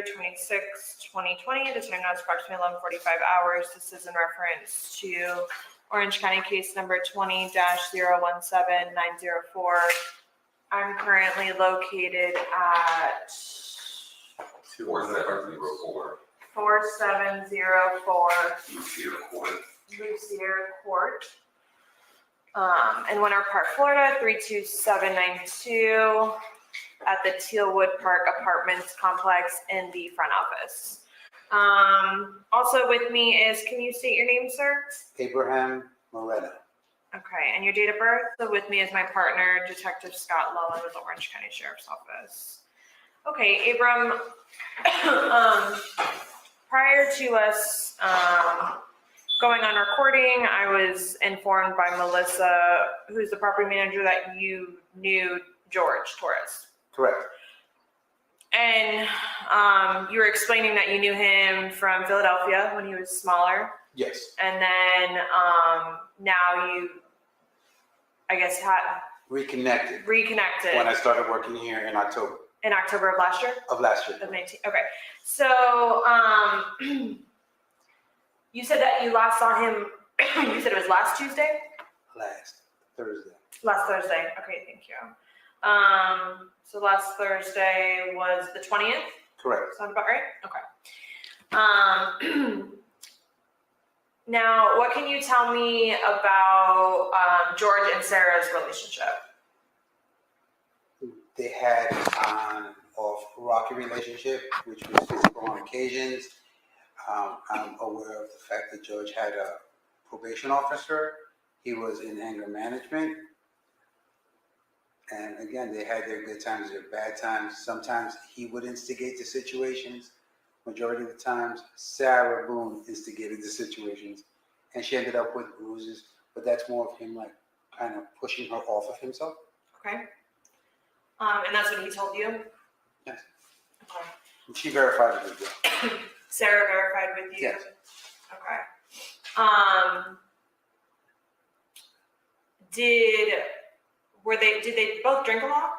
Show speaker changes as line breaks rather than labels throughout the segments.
February 26, 2020. The time now is approximately 11:45 hours. This is in reference to Orange County case number 20-017-904. I'm currently located at
4704
4704
Lucier Court.
Court. In Winter Park, Florida, 32792 at the Tealwood Park Apartments complex in the front office. Also with me is, can you state your name, sir?
Abraham Moreno.
Okay, and your date of birth? So with me is my partner, Detective Scott Lowen with the Orange County Sheriff's Office. Okay, Abram, prior to us going on recording, I was informed by Melissa, who's the property manager, that you knew George Torres.
Correct.
And you were explaining that you knew him from Philadelphia when he was smaller.
Yes.
And then now you, I guess,
Reconnected.
reconnected
When I started working here in October
in October of last year?
of last year.
Of 19. Okay. So you said that you last saw him, you said it was last Tuesday?
Last Thursday.
Last Thursday. Okay, thank you. So last Thursday was the 20th?
Correct.
Sound about right? Okay. Now, what can you tell me about George and Sarah's relationship?
They had on and off rocky relationship, which was physical on occasions. I'm aware of the fact that George had a probation officer. He was in anger management. And again, they had their good times, their bad times. Sometimes he would instigate the situations. Majority of the times, Sarah Boone instigated the situations. And she ended up with bruises. But that's more of him like kind of pushing her off of himself.
Okay. And that's what he told you?
Yes.
Okay.
And she verified it as well.
Sarah verified with you?
Yes.
Okay. Did they both drink a lot?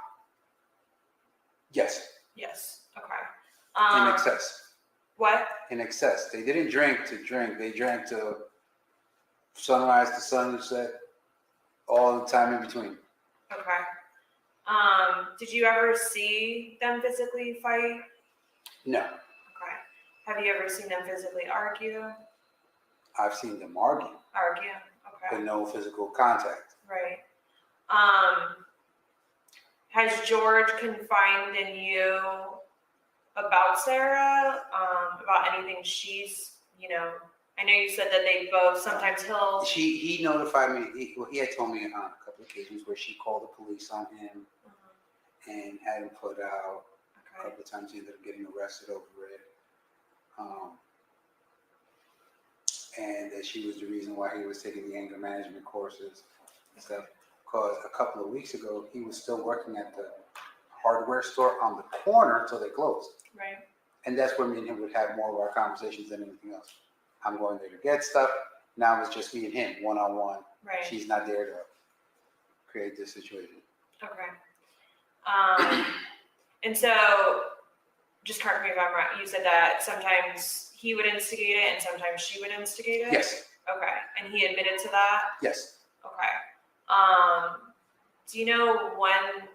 Yes.
Yes. Okay.
In excess.
What?
In excess. They didn't drink to drink. They drank to sunrise to sunset, all the time in between.
Okay. Did you ever see them physically fight?
No.
Okay. Have you ever seen them physically argue?
I've seen them argue,
Okay.
but no physical contact.
Right. Has George confided in you about Sarah? About anything she's, I know you said that they both, sometimes
He notified me. He had told me on a couple of occasions where she called the police on him and had him put out. A couple of times he ended up getting arrested over it. And that she was the reason why he was taking the anger management courses and stuff. Because a couple of weeks ago, he was still working at the hardware store on the corner until they closed.
Right.
And that's where me and him would have more of our conversations than anything else. I'm going there to get stuff. Now it's just me and him, one-on-one.
Right.
She's not there to create this situation.
Okay. And so, just correct me if I'm wrong, you said that sometimes he would instigate it and sometimes she would instigate it?
Yes.
Okay. And he admitted to that?
Yes.
Okay. Do you know when,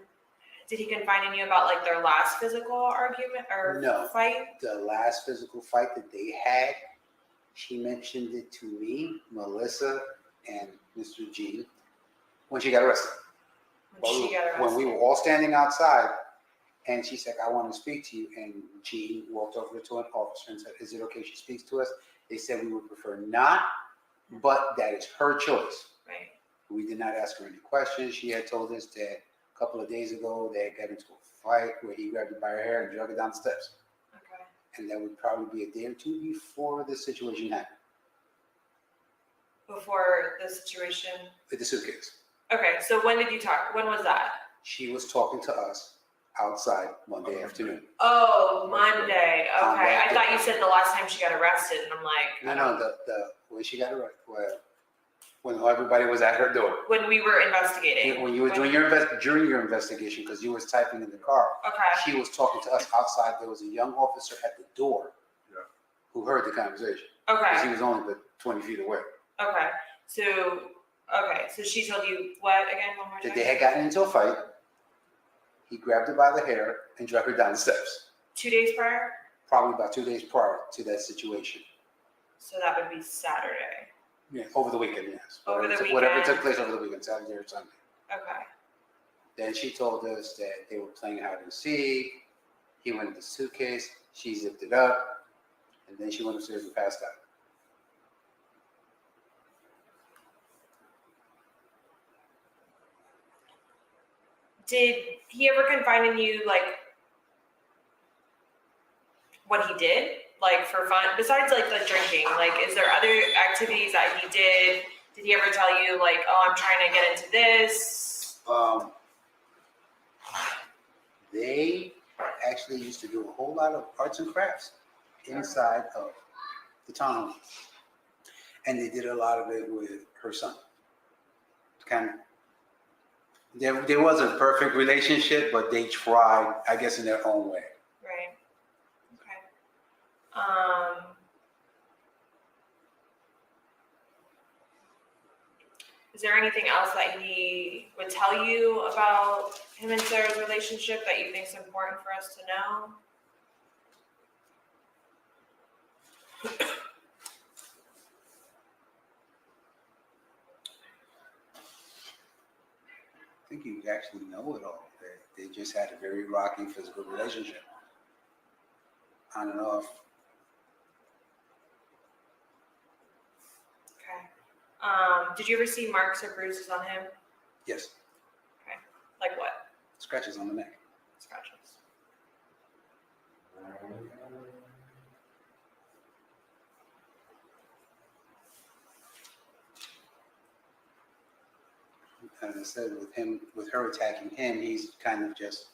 did he confide in you about like their last physical argument or fight?
The last physical fight that they had, she mentioned it to me, Melissa, and Mr. G when she got arrested. When we were all standing outside, and she said, I want to speak to you. And G walked over to an officer and said, is it okay if she speaks to us? They said we would prefer not, but that is her choice.
Right.
We did not ask her any questions. She had told us that a couple of days ago they had got into a fight where he grabbed her by her hair and dragged her down the steps.
Okay.
And that would probably be a day or two before this situation happened.
Before the situation?
With the suitcase.
Okay, so when did you talk? When was that?
She was talking to us outside Monday afternoon.
Oh, Monday. Okay. I thought you said the last time she got arrested, and I'm like,
No, the when she got arrested, well, When everybody was at her door.
When we were investigating.
When you were during your investigation, because you was typing in the car.
Okay.
She was talking to us outside. There was a young officer at the door who heard the conversation.
Okay.
Because he was only but 20 feet away.
Okay. So she told you what again? One more time.
That they had gotten into a fight. He grabbed her by the hair and dragged her down the steps.
2 days prior?
Probably about 2 days prior to that situation.
So that would be Saturday.
Yeah, over the weekend, yes.
Whatever
took place over the weekend, Saturday or Sunday.
Okay.
Then she told us that they were playing hide and seek. He went in the suitcase. She zipped it up. And then she went upstairs and passed out.
Did he ever confide in you, like, what he did? Like, for fun? Besides, like, the drinking, like, is there other activities that he did? Did he ever tell you, like, oh, I'm trying to get into this?
They actually used to do a whole lot of arts and crafts inside of the townhome. And they did a lot of it with her son. Kind of. There wasn't a perfect relationship, but they tried, I guess, in their own way.
Right. Okay. Is there anything else that he would tell you about him and Sarah's relationship that you think is important for us to know?
I think you actually know it all. They just had a very rocky physical relationship. On and off.
Okay. Did you ever see marks or bruises on him?
Yes.
Okay. Like what?
Scratches on the neck.
Scratches.
As I said, with her attacking him, he's kind of just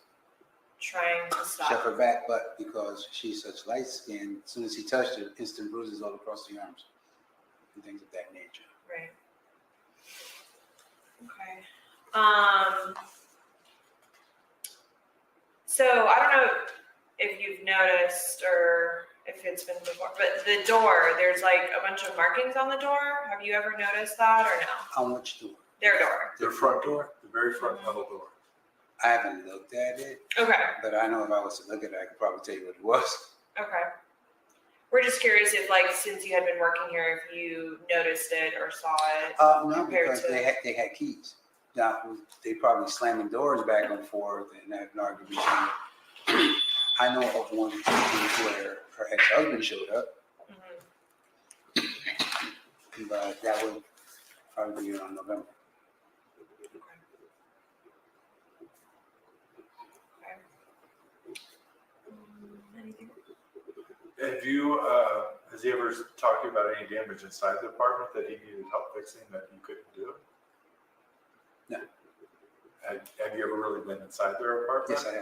Trying to stop.
shove her back, but because she's such light skin, as soon as he touched her, instant bruises all across the arms and things of that nature.
Right. Okay. So I don't know if you've noticed or if it's been before, but the door, there's like a bunch of markings on the door. Have you ever noticed that or no?
How much door?
Their door.
Their front door, the very front metal door.
I haven't looked at it,
Okay.
but I know if I was to look at it, I could probably tell you what it was.
Okay. We're just curious if, like, since you had been working here, if you noticed it or saw it.
No,
Compared
because
to-
they had keys. Now, they probably slamming doors back and forth and had an argument. I know of one instance where her ex-husband showed up,
Mhm.
but that would probably be around November.
Okay. Anything?
Has he ever talked to you about any damage inside the apartment that he needed help fixing that you couldn't do?
No.
Have you ever really been inside their apartment?
Yes,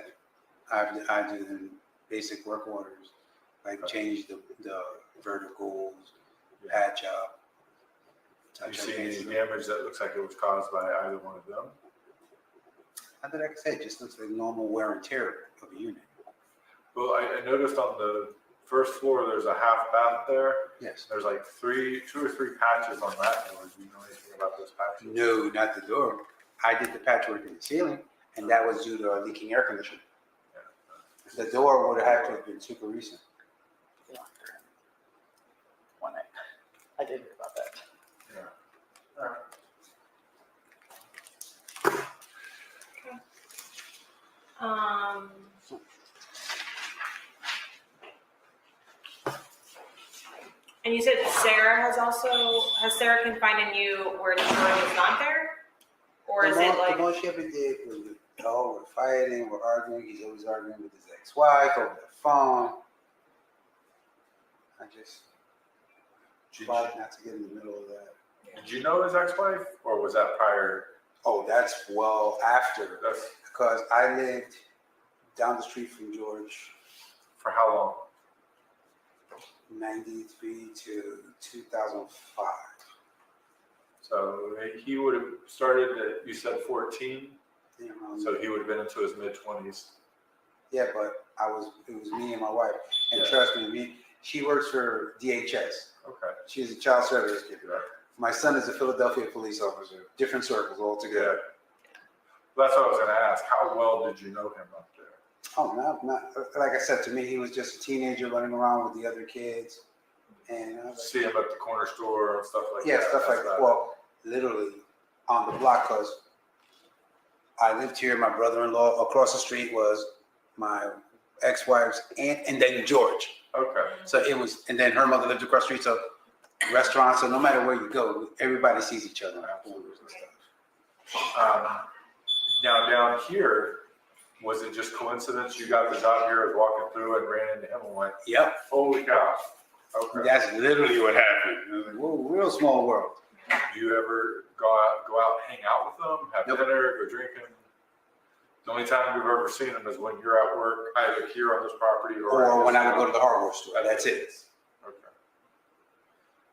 I have. I do the basic work orders, like change the verticals, patch up.
Have you
touch up
seen any
things.
damage that looks like it was caused by either one of them?
Not that I can say, it just looks like normal wear and tear of a unit.
Well, I noticed on the first floor, there's a half bath there.
Yes.
There's like two or three patches on that door. Do you know anything about those patches?
No, not the door. I did the patchwork in the ceiling, and that was due to a leaking air conditioner. The door would have to have been super recent.
One night. I did hear about that.
Yeah.
And you said has Sarah confided in you where George is not there? Or is it like?
The most she ever did was, we're fighting, we're arguing, he's always arguing with his ex-wife over the phone. I just tried not to get in the middle of that.
Did you know his ex-wife, or was that prior?
Oh, that's well after,
That's
because I lived down the street from George,
for how long?
93 to 2005. So
So he would have started at, you said 14,
You know,
so he would have been into his mid-20s.
yeah, but it was me and my wife. And
Yeah.
trust me, she works for DHS.
Okay.
She's a child service kid.
Yeah.
My son is a Philadelphia police officer, different circles
Yeah.
altogether.
That's what I was gonna ask. How well did you know him up there?
Oh, not, like I said, to me, he was just a teenager running around with the other kids. And I was like,
See him at the corner store and stuff like that?
yeah, stuff like
That's
that.
about
Well, literally on the block, because I lived here, my brother-in-law, across the street was my ex-wife's aunt, and then George.
it. Okay.
So it was, and then her mother lived across the street, so restaurants, so no matter where you go, everybody sees each other.
Now down here, was it just coincidence you got the job here, was walking through and ran into him and went,
Yep,
holy cow? Okay.
that's literally what happened. I was like, whoa, real small world.
Do you ever go out, hang out with them, have
Nope.
dinner, go drinking? The only time we've ever seen them is when you're at work, either here on this property or.
Or when I would go to the hardware store, that's it.
Okay.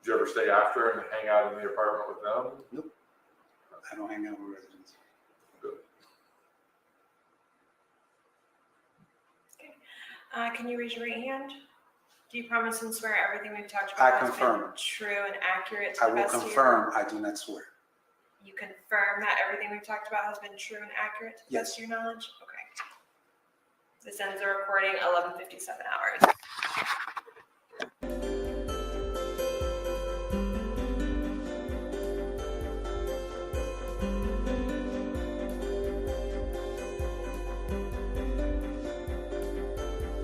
Did you ever stay after and hang out in the apartment with them?
I don't hang out with residents.
Good.
Can you raise your right hand? Do you promise and swear everything we've talked
I
about has been
confirm.
true and accurate to
I
the
will
best of your?
confirm, I do not swear.
You confirm that everything we've talked about has been true and accurate to the best of your knowledge? Okay. This ends the recording 11:57 hours.